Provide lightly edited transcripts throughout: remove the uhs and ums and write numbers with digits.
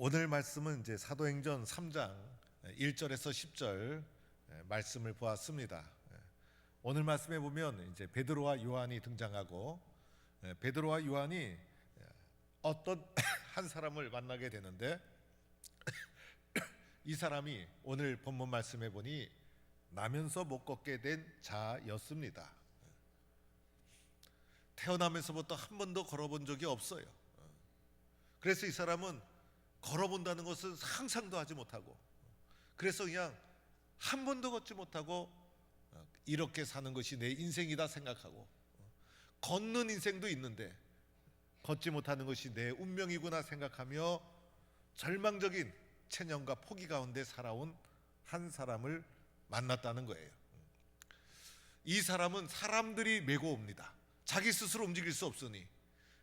오늘 말씀은 이제 사도행전 3장 1절에서 10절 말씀을 보았습니다. 오늘 말씀에 보면 이제 베드로와 요한이 등장하고 베드로와 요한이 어떤 한 사람을 만나게 되는데 이 사람이 오늘 본문 말씀에 보니 나면서 못 걷게 된 자였습니다. 태어나면서부터 한 번도 걸어본 적이 없어요. 그래서 이 사람은 걸어본다는 것은 상상도 하지 못하고, 그래서 그냥 한 번도 걷지 못하고 이렇게 사는 것이 내 인생이다 생각하고, 걷는 인생도 있는데 걷지 못하는 것이 내 운명이구나 생각하며 절망적인 체념과 포기 가운데 살아온 한 사람을 만났다는 거예요. 이 사람은 사람들이 메고 옵니다. 자기 스스로 움직일 수 없으니.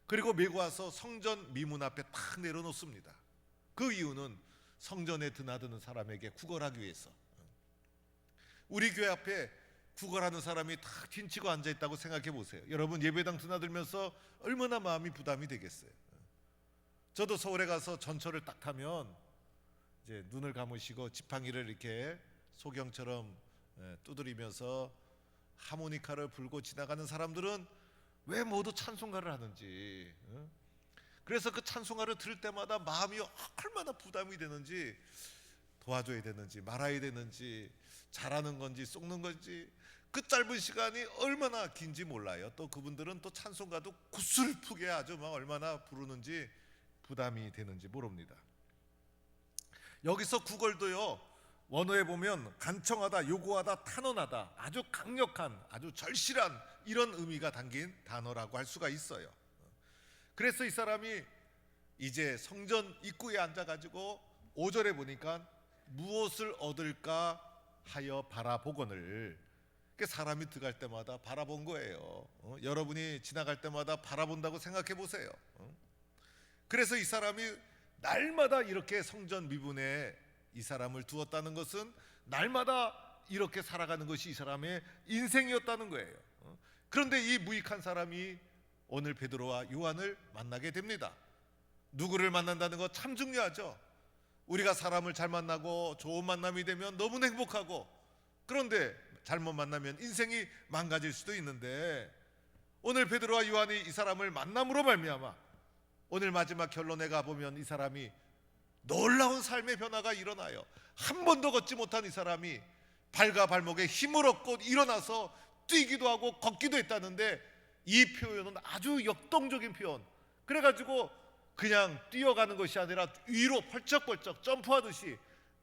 그리고 메고 와서 성전 미문 앞에 탁 내려놓습니다. 그 이유는 성전에 드나드는 사람에게 구걸하기 위해서. 우리 교회 앞에 구걸하는 사람이 탁 빈치고 앉아있다고 생각해 보세요. 여러분, 예배당 드나들면서 얼마나 마음이 부담이 되겠어요. 저도 서울에 가서 전철을 딱 타면 이제 눈을 감으시고 지팡이를 이렇게 소경처럼 두드리면서 하모니카를 불고 지나가는 사람들은 왜 모두 찬송가를 하는지, 그래서 그 찬송가를 들을 때마다 마음이 얼마나 부담이 되는지, 도와줘야 되는지 말아야 되는지, 잘하는 건지 속는 건지, 그 짧은 시간이 얼마나 긴지 몰라요. 또 그분들은 또 찬송가도 구슬프게 아주 막 얼마나 부르는지 부담이 되는지 모릅니다. 여기서 구걸도요, 원어에 보면 간청하다, 요구하다, 탄원하다, 아주 강력한, 아주 절실한 이런 의미가 담긴 단어라고 할 수가 있어요. 그래서 이 사람이 이제 성전 입구에 앉아가지고 5절에 보니까 무엇을 얻을까 하여 바라보거늘, 사람이 들어갈 때마다 바라본 거예요. 여러분이 지나갈 때마다 바라본다고 생각해 보세요. 그래서 이 사람이 날마다 이렇게 성전 미분에 이 사람을 두었다는 것은 날마다 이렇게 살아가는 것이 이 사람의 인생이었다는 거예요. 그런데 이 무익한 사람이 오늘 베드로와 요한을 만나게 됩니다. 누구를 만난다는 거 참 중요하죠. 우리가 사람을 잘 만나고 좋은 만남이 되면 너무나 행복하고, 그런데 잘못 만나면 인생이 망가질 수도 있는데, 오늘 베드로와 요한이 이 사람을 만남으로 말미암아 오늘 마지막 결론에 가보면 이 사람이 놀라운 삶의 변화가 일어나요. 한 번도 걷지 못한 이 사람이 발과 발목에 힘을 얻고 일어나서 뛰기도 하고 걷기도 했다는데, 이 표현은 아주 역동적인 표현. 그래가지고 그냥 뛰어가는 것이 아니라 위로 펄쩍펄쩍 점프하듯이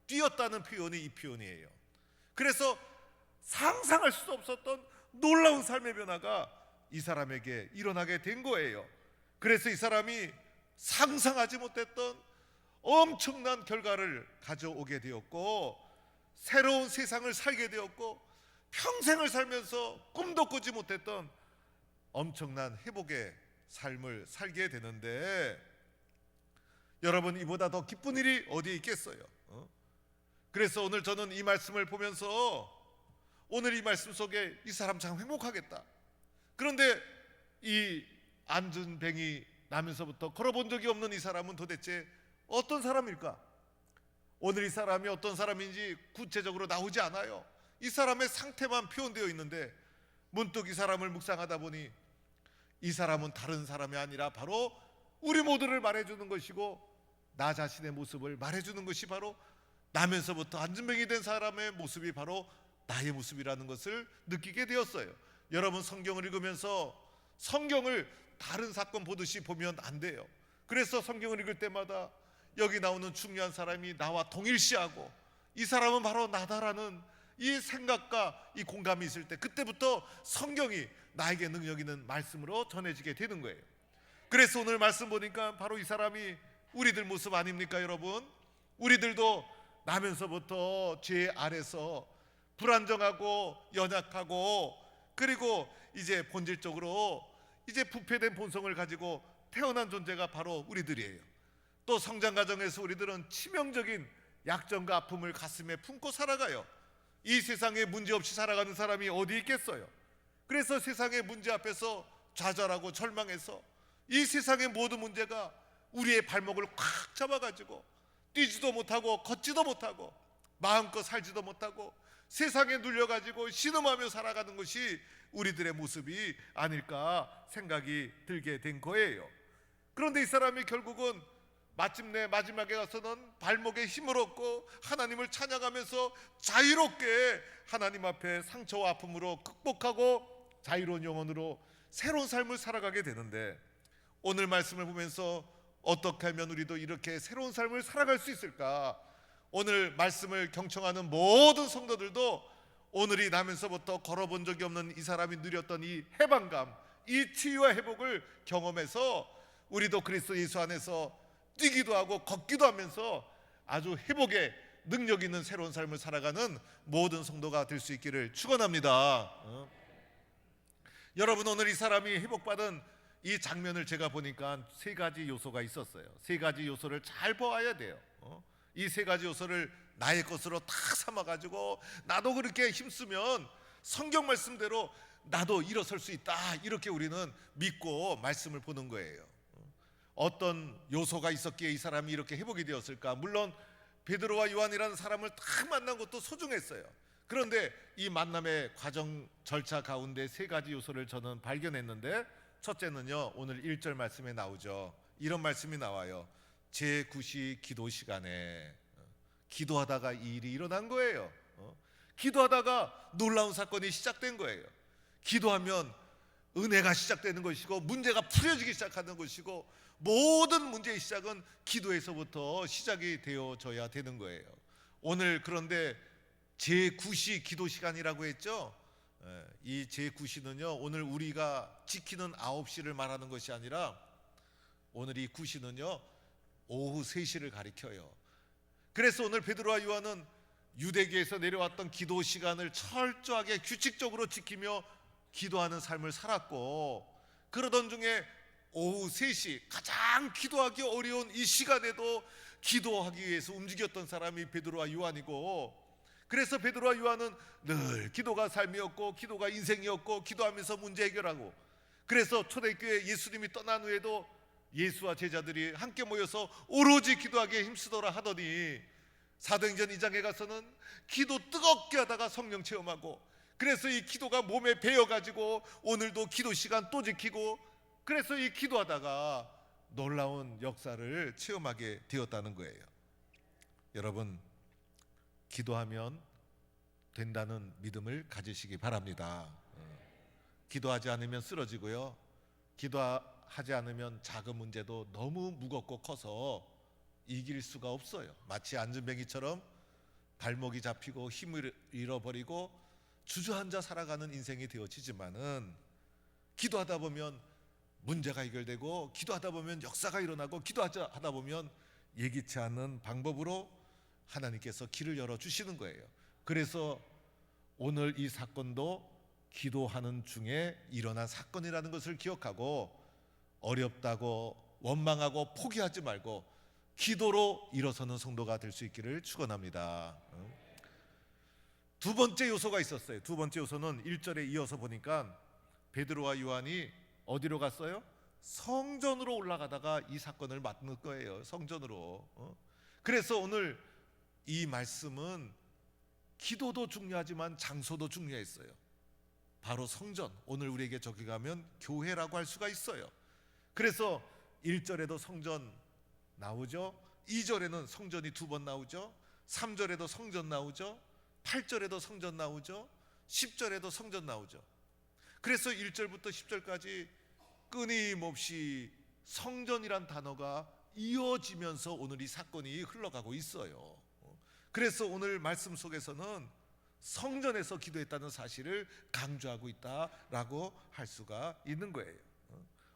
뛰었다는 표현이 이 표현이에요. 그래서 상상할 수 없었던 놀라운 삶의 변화가 이 사람에게 일어나게 된 거예요. 그래서 이 사람이 상상하지 못했던 엄청난 결과를 가져오게 되었고, 새로운 세상을 살게 되었고, 평생을 살면서 꿈도 꾸지 못했던 엄청난 회복의 삶을 살게 되는데, 여러분, 이보다 더 기쁜 일이 어디에 있겠어요? 그래서 오늘 저는 이 말씀을 보면서 오늘 이 말씀 속에 이 사람 참 행복하겠다. 그런데 이 안전뱅이 나면서부터 걸어본 적이 없는 이 사람은 도대체 어떤 사람일까? 오늘 이 사람이 어떤 사람인지 구체적으로 나오지 않아요. 이 사람의 상태만 표현되어 있는데, 문득 이 사람을 묵상하다 보니 이 사람은 다른 사람이 아니라 바로 우리 모두를 말해주는 것이고, 나 자신의 모습을 말해주는 것이 바로 나면서부터 안전뱅이 된 사람의 모습이 바로 나의 모습이라는 것을 느끼게 되었어요. 여러분, 성경을 읽으면서 성경을 다른 사건 보듯이 보면 안 돼요. 그래서 성경을 읽을 때마다 여기 나오는 중요한 사람이 나와 동일시하고, 이 사람은 바로 나다라는 이 생각과 이 공감이 있을 때, 그때부터 성경이 나에게 능력 있는 말씀으로 전해지게 되는 거예요. 그래서 오늘 말씀 보니까 바로 이 사람이 우리들 모습 아닙니까, 여러분? 우리들도 나면서부터 죄 아래서 불안정하고 연약하고, 그리고 이제 본질적으로 이제 부패된 본성을 가지고 태어난 존재가 바로 우리들이에요. 또 성장 과정에서 우리들은 치명적인 약점과 아픔을 가슴에 품고 살아가요. 이 세상에 문제없이 살아가는 사람이 어디 있겠어요? 그래서 세상의 문제 앞에서 좌절하고 절망해서 이 세상의 모든 문제가 우리의 발목을 꽉 잡아가지고 뛰지도 못하고 걷지도 못하고 마음껏 살지도 못하고 세상에 눌려가지고 신음하며 살아가는 것이 우리들의 모습이 아닐까 생각이 들게 된 거예요. 그런데 이 사람이 결국은 마침내 마지막에 가서는 발목에 힘을 얻고 하나님을 찬양하면서 자유롭게 하나님 앞에 상처와 아픔으로 극복하고 자유로운 영혼으로 새로운 삶을 살아가게 되는데, 오늘 말씀을 보면서 어떻게 하면 우리도 이렇게 새로운 삶을 살아갈 수 있을까? 오늘 말씀을 경청하는 모든 성도들도 오늘이 나면서부터 걸어본 적이 없는 이 사람이 누렸던 이 해방감, 이 치유와 회복을 경험해서 우리도 그리스도 예수 안에서 뛰기도 하고 걷기도 하면서 아주 회복의 능력 있는 새로운 삶을 살아가는 모든 성도가 될 수 있기를 축원합니다. 여러분, 오늘 이 사람이 회복받은 이 장면을 제가 보니까 세 가지 요소가 있었어요. 세 가지 요소를 잘 보아야 돼요. 이 세 가지 요소를 나의 것으로 다 삼아가지고 나도 그렇게 힘쓰면 성경 말씀대로 나도 일어설 수 있다, 이렇게 우리는 믿고 말씀을 보는 거예요. 어떤 요소가 있었기에 이 사람이 이렇게 회복이 되었을까? 물론 베드로와 요한이라는 사람을 딱 만난 것도 소중했어요. 그런데 이 만남의 과정 절차 가운데 세 가지 요소를 저는 발견했는데, 첫째는요, 오늘 1절 말씀에 나오죠. 이런 말씀이 나와요. 제9시 기도 시간에 기도하다가 이 일이 일어난 거예요. 기도하다가 놀라운 사건이 시작된 거예요. 기도하면 은혜가 시작되는 것이고 문제가 풀어지기 시작하는 것이고, 모든 문제의 시작은 기도에서부터 시작이 되어져야 되는 거예요. 오늘 그런데 제9시 기도 시간이라고 했죠. 이 제9시는요, 오늘 우리가 지키는 9시를 말하는 것이 아니라 오늘 이 9시는요 오후 3시를 가리켜요. 그래서 오늘 베드로와 요한은 유대교에서 내려왔던 기도 시간을 철저하게 규칙적으로 지키며 기도하는 삶을 살았고, 그러던 중에 오후 3시 가장 기도하기 어려운 이 시간에도 기도하기 위해서 움직였던 사람이 베드로와 요한이고, 그래서 베드로와 요한은 늘 기도가 삶이었고 기도가 인생이었고 기도하면서 문제 해결하고, 그래서 초대교회 예수님이 떠난 후에도 예수와 제자들이 함께 모여서 오로지 기도하기에 힘쓰더라 하더니, 사도행전 2장에 가서는 기도 뜨겁게 하다가 성령 체험하고, 그래서 이 기도가 몸에 배어가지고 오늘도 기도 시간 또 지키고, 그래서 이 기도하다가 놀라운 역사를 체험하게 되었다는 거예요. 여러분, 기도하면 된다는 믿음을 가지시기 바랍니다. 기도하지 않으면 쓰러지고요, 기도하지 않으면 작은 문제도 너무 무겁고 커서 이길 수가 없어요. 마치 안전뱅이처럼 발목이 잡히고 힘을 잃어버리고 주저앉아 살아가는 인생이 되어지지만은, 기도하다 보면 문제가 해결되고 기도하다 보면 역사가 일어나고 기도하다 보면 예기치 않은 방법으로 하나님께서 길을 열어주시는 거예요. 그래서 오늘 이 사건도 기도하는 중에 일어난 사건이라는 것을 기억하고, 어렵다고 원망하고 포기하지 말고 기도로 일어서는 성도가 될 수 있기를 축원합니다. 두 번째 요소가 있었어요. 두 번째 요소는 1절에 이어서 보니까 베드로와 요한이 어디로 갔어요? 성전으로 올라가다가 이 사건을 맡는 거예요. 성전으로. 그래서 오늘 이 말씀은 기도도 중요하지만 장소도 중요했어요. 바로 성전, 오늘 우리에게 적용하면 교회라고 할 수가 있어요. 그래서 1절에도 성전 나오죠. 2절에는 성전이 2번 나오죠. 3절에도 성전 나오죠. 8절에도 성전 나오죠. 10절에도 성전 나오죠. 그래서 1절부터 10절까지 끊임없이 성전이란 단어가 이어지면서 오늘 이 사건이 흘러가고 있어요. 그래서 오늘 말씀 속에서는 성전에서 기도했다는 사실을 강조하고 있다라고 할 수가 있는 거예요.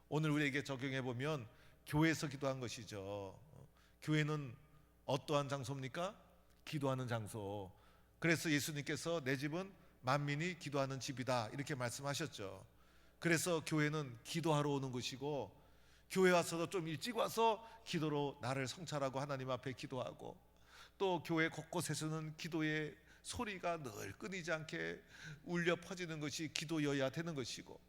오늘 우리에게 적용해 보면 교회에서 기도한 것이죠. 교회는 어떠한 장소입니까? 기도하는 장소. 그래서 예수님께서 내 집은 만민이 기도하는 집이다, 이렇게 말씀하셨죠. 그래서 교회는 기도하러 오는 것이고, 교회 와서도 좀 일찍 와서 기도로 나를 성찰하고 하나님 앞에 기도하고, 또 교회 곳곳에서는 기도의 소리가 늘 끊이지 않게 울려 퍼지는 것이 기도여야 되는 것이고,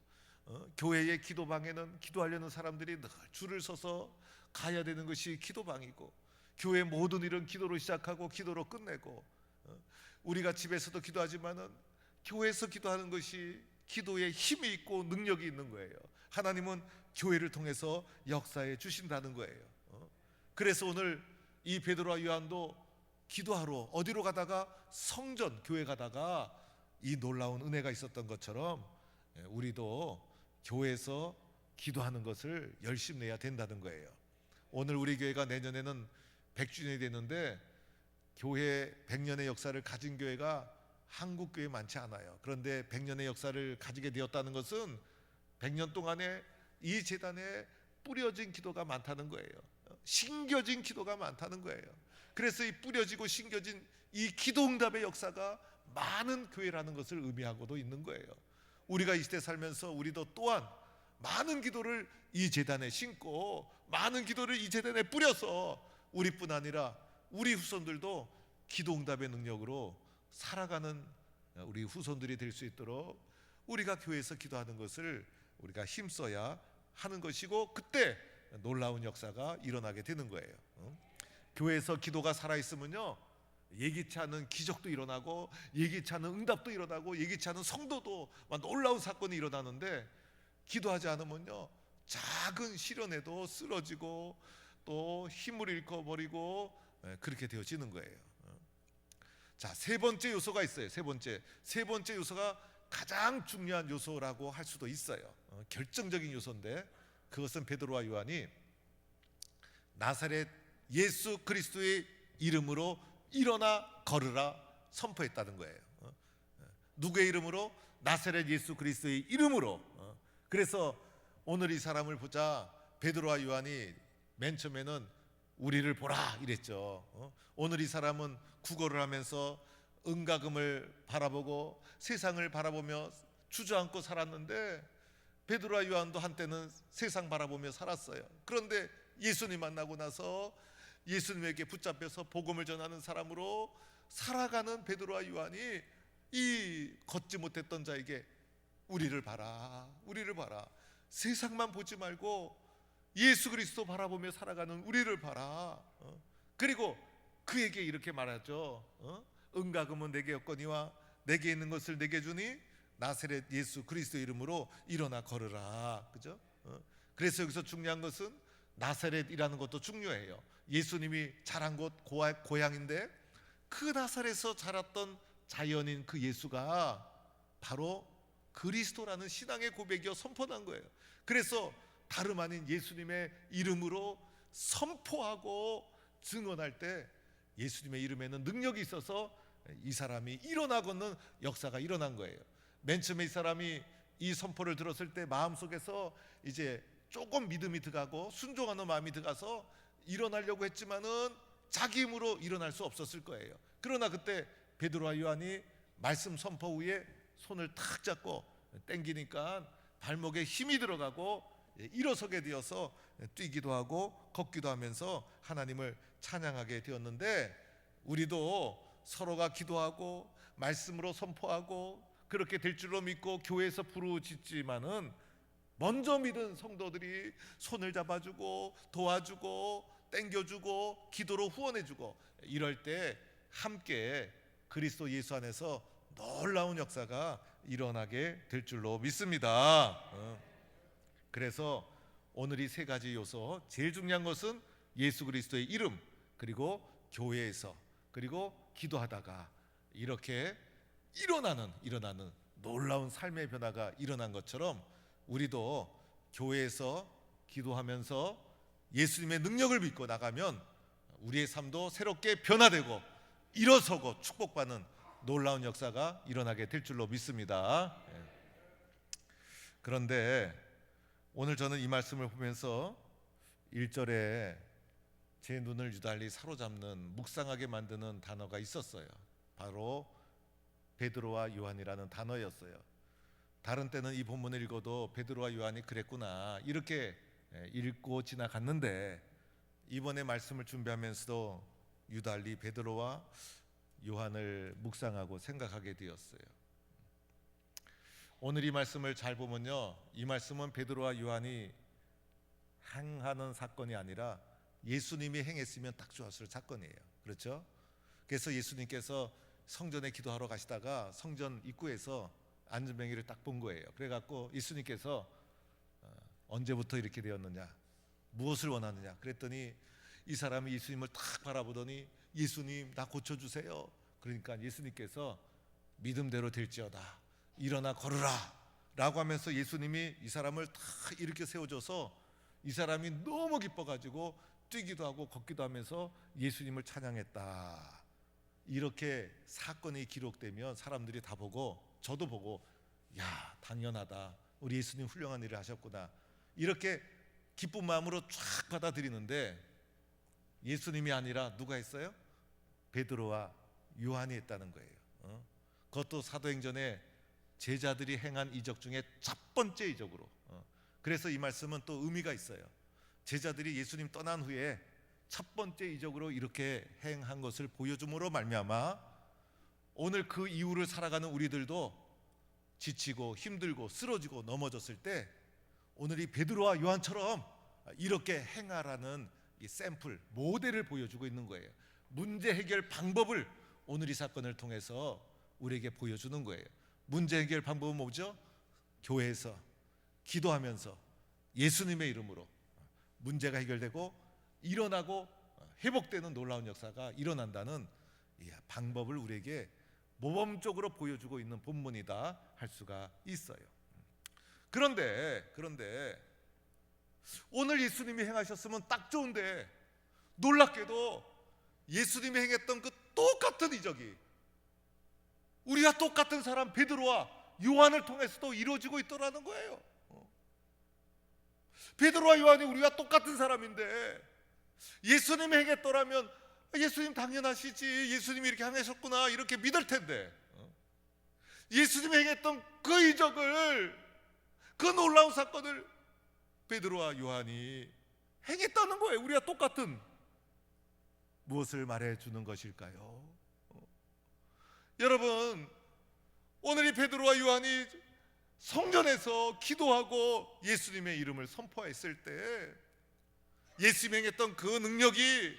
교회의 기도방에는 기도하려는 사람들이 늘 줄을 서서 가야 되는 것이 기도방이고, 교회 모든 일은 기도로 시작하고 기도로 끝내고, 우리가 집에서도 기도하지만은 교회에서 기도하는 것이 기도에 힘이 있고 능력이 있는 거예요. 하나님은 교회를 통해서 역사해 주신다는 거예요. 그래서 오늘 이 베드로와 요한도 기도하러 어디로 가다가 성전 교회 가다가 이 놀라운 은혜가 있었던 것처럼 우리도 교회에서 기도하는 것을 열심히 내야 된다는 거예요. 오늘 우리 교회가 내년에는 100주년이 됐는데 교회 100년의 역사를 가진 교회가 한국 교회 많지 않아요. 그런데 100년의 역사를 가지게 되었다는 것은 100년 동안에 이 재단에 뿌려진 기도가 많다는 거예요. 심겨진 기도가 많다는 거예요. 그래서 이 뿌려지고 심겨진 이 기도 응답의 역사가 많은 교회라는 것을 의미하고도 있는 거예요. 우리가 이 시대 살면서 우리도 또한 많은 기도를 이 재단에 심고 많은 기도를 이 재단에 뿌려서 우리뿐 아니라 우리 후손들도 기도 응답의 능력으로 살아가는 우리 후손들이 될 수 있도록 우리가 교회에서 기도하는 것을 우리가 힘써야 하는 것이고, 그때 놀라운 역사가 일어나게 되는 거예요. 교회에서 기도가 살아있으면요, 예기치 않은 기적도 일어나고 예기치 않은 응답도 일어나고 예기치 않은 성도도 막 놀라운 사건이 일어나는데, 기도하지 않으면요 작은 시련에도 쓰러지고 또 힘을 잃어버리고 그렇게 되어지는 거예요. 자, 세 번째 요소가 있어요. 세 번째 요소가 가장 중요한 요소라고 할 수도 있어요. 결정적인 요소인데, 그것은 베드로와 요한이 나사렛 예수 그리스도의 이름으로 일어나 걸으라 선포했다는 거예요. 누구의 이름으로? 나사렛 예수 그리스도의 이름으로. 그래서 오늘 이 사람을 보자 베드로와 요한이 맨 처음에는 우리를 보라 이랬죠. 오늘 이 사람은 구걸을 하면서 은가금을 바라보고 세상을 바라보며 주저앉고 살았는데, 베드로와 요한도 한때는 세상 바라보며 살았어요. 그런데 예수님 만나고 나서 예수님에게 붙잡혀서 복음을 전하는 사람으로 살아가는 베드로와 요한이 이 걷지 못했던 자에게 우리를 봐라, 우리를 봐라, 세상만 보지 말고 예수 그리스도 바라보며 살아가는 우리를 봐라. 그리고 그에게 이렇게 말하죠. 은가금은 내게 없거니와 내게 있는 것을 내게 주니 나사렛 예수 그리스도 이름으로 일어나 걸으라. 그죠? 그래서 여기서 중요한 것은 나사렛이라는 것도 중요해요. 예수님이 자란 곳 고향인데 그 나사렛에서 자랐던 자연인 그 예수가 바로 그리스도라는 신앙의 고백이어 선포한 거예요. 그래서 다름 아닌 예수님의 이름으로 선포하고 증언할 때 예수님의 이름에는 능력이 있어서 이 사람이 일어나고는 역사가 일어난 거예요. 맨 처음에 이 사람이 이 선포를 들었을 때 마음속에서 이제 조금 믿음이 들어가고 순종하는 마음이 들어가서 일어나려고 했지만은 자기 힘으로 일어날 수 없었을 거예요. 그러나 그때 베드로와 요한이 말씀 선포 후에 손을 탁 잡고 당기니까 발목에 힘이 들어가고 일어서게 되어서 뛰기도 하고 걷기도 하면서 하나님을 찬양하게 되었는데, 우리도 서로가 기도하고 말씀으로 선포하고 그렇게 될 줄로 믿고 교회에서 부르짖지만은 먼저 믿은 성도들이 손을 잡아주고 도와주고 땡겨주고 기도로 후원해주고 이럴 때 함께 그리스도 예수 안에서 놀라운 역사가 일어나게 될 줄로 믿습니다. 그래서 오늘 이 세 가지 요소, 제일 중요한 것은 예수 그리스도의 이름, 그리고 교회에서, 그리고 기도하다가 이렇게 일어나는 놀라운 삶의 변화가 일어난 것처럼 우리도 교회에서 기도하면서 예수님의 능력을 믿고 나가면 우리의 삶도 새롭게 변화되고 일어서고 축복받는 놀라운 역사가 일어나게 될 줄로 믿습니다. 그런데 오늘 저는 이 말씀을 보면서 1절에 제 눈을 유달리 사로잡는, 묵상하게 만드는 단어가 있었어요. 바로 베드로와 요한이라는 단어였어요. 다른 때는 이 본문을 읽어도 베드로와 요한이 그랬구나 이렇게 읽고 지나갔는데, 이번에 말씀을 준비하면서도 유달리 베드로와 요한을 묵상하고 생각하게 되었어요. 오늘 이 말씀을 잘 보면요, 이 말씀은 베드로와 요한이 행하는 사건이 아니라 예수님이 행했으면 딱 좋았을 사건이에요. 그렇죠? 그래서 예수님께서 성전에 기도하러 가시다가 성전 입구에서 안전뱅이를 딱 본 거예요. 그래갖고 예수님께서 언제부터 이렇게 되었느냐, 무엇을 원하느냐 그랬더니 이 사람이 예수님을 딱 바라보더니 예수님 나 고쳐주세요. 그러니까 예수님께서 믿음대로 될지어다 일어나 걸으라 라고 하면서 예수님이 이 사람을 딱 이렇게 세워줘서 이 사람이 너무 기뻐가지고 뛰기도 하고 걷기도 하면서 예수님을 찬양했다. 이렇게 사건이 기록되면 사람들이 다 보고 저도 보고 야 당연하다 우리 예수님 훌륭한 일을 하셨구나 이렇게 기쁜 마음으로 쫙 받아들이는데 예수님이 아니라 누가 했어요? 베드로와 요한이 했다는 거예요. 그것도 사도행전에 제자들이 행한 이적 중에 첫 번째 이적으로. 그래서 이 말씀은 또 의미가 있어요. 제자들이 예수님 떠난 후에 첫 번째 이적으로 이렇게 행한 것을 보여줌으로 말미암아 오늘 그 이후를 살아가는 우리들도 지치고 힘들고 쓰러지고 넘어졌을 때 오늘 이 베드로와 요한처럼 이렇게 행하라는 이 샘플, 모델을 보여주고 있는 거예요. 문제 해결 방법을 오늘 이 사건을 통해서 우리에게 보여주는 거예요. 문제 해결 방법은 뭐죠? 교회에서 기도하면서 예수님의 이름으로 문제가 해결되고 일어나고 회복되는 놀라운 역사가 일어난다는 이 방법을 우리에게 모범적으로 보여주고 있는 본문이다 할 수가 있어요. 그런데 오늘 예수님이 행하셨으면 딱 좋은데 놀랍게도 예수님이 행했던 그 똑같은 이적이 우리가 똑같은 사람 베드로와 요한을 통해서도 이루어지고 있더라는 거예요. 베드로와 요한이 우리가 똑같은 사람인데 예수님이 행했더라면 예수님 당연하시지 예수님이 이렇게 행하셨구나 이렇게 믿을 텐데 예수님이 행했던 그 이적을 그 놀라운 사건을 베드로와 요한이 행했다는 거예요. 우리가 똑같은 무엇을 말해주는 것일까요? 여러분 오늘 이 베드로와 요한이 성전에서 기도하고 예수님의 이름을 선포했을 때 예수님이 행했던 그 능력이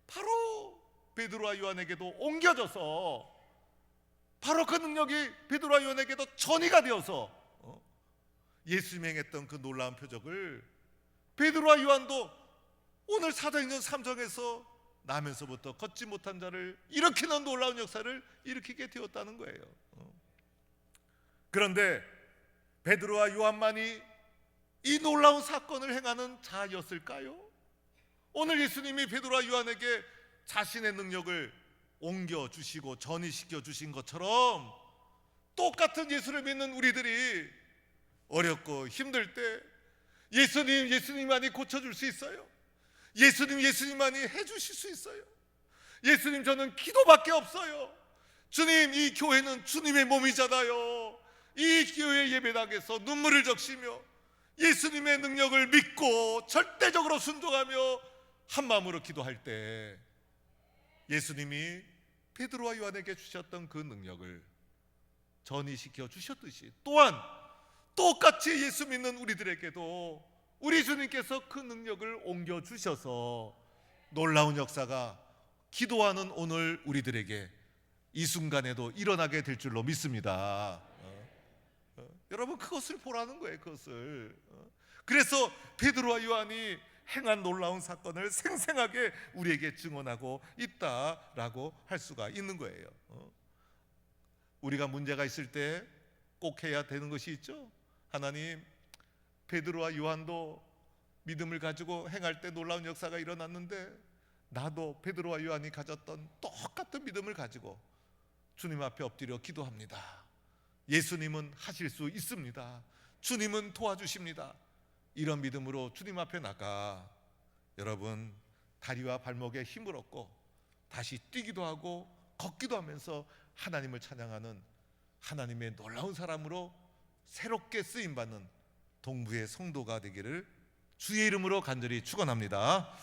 바로 베드로와 요한에게도 옮겨져서 바로 그 능력이 베드로와 요한에게도 전이가 되어서 예수님이 행했던 그 놀라운 표적을 베드로와 요한도 오늘 사도행전 3장에서 나면서부터 걷지 못한 자를 일으키는 놀라운 역사를 일으키게 되었다는 거예요. 그런데 베드로와 요한만이 이 놀라운 사건을 행하는 자였을까요? 오늘 예수님이 베드로와 요한에게 자신의 능력을 옮겨주시고 전이시켜 주신 것처럼 똑같은 예수를 믿는 우리들이 어렵고 힘들 때 예수님만이 고쳐줄 수 있어요. 예수님만이 해주실 수 있어요. 예수님 저는 기도밖에 없어요. 주님 이 교회는 주님의 몸이잖아요. 이 교회 예배당에서 눈물을 적시며 예수님의 능력을 믿고 절대적으로 순종하며 한 마음으로 기도할 때 예수님이 베드로와 요한에게 주셨던 그 능력을 전이시켜 주셨듯이 또한 똑같이 예수 믿는 우리들에게도 우리 주님께서 그 능력을 옮겨 주셔서 놀라운 역사가 기도하는 오늘 우리들에게 이 순간에도 일어나게 될 줄로 믿습니다. 여러분 그것을 보라는 거예요. 그것을. 그래서 베드로와 요한이 행한 놀라운 사건을 생생하게 우리에게 증언하고 있다라고 할 수가 있는 거예요. 우리가 문제가 있을 때 꼭 해야 되는 것이 있죠. 하나님 베드로와 요한도 믿음을 가지고 행할 때 놀라운 역사가 일어났는데 나도 베드로와 요한이 가졌던 똑같은 믿음을 가지고 주님 앞에 엎드려 기도합니다. 예수님은 하실 수 있습니다. 주님은 도와주십니다. 이런 믿음으로 주님 앞에 나가 여러분 다리와 발목에 힘을 얻고 다시 뛰기도 하고 걷기도 하면서 하나님을 찬양하는 하나님의 놀라운 사람으로 새롭게 쓰임받는 동부의 성도가 되기를 주의 이름으로 간절히 축원합니다.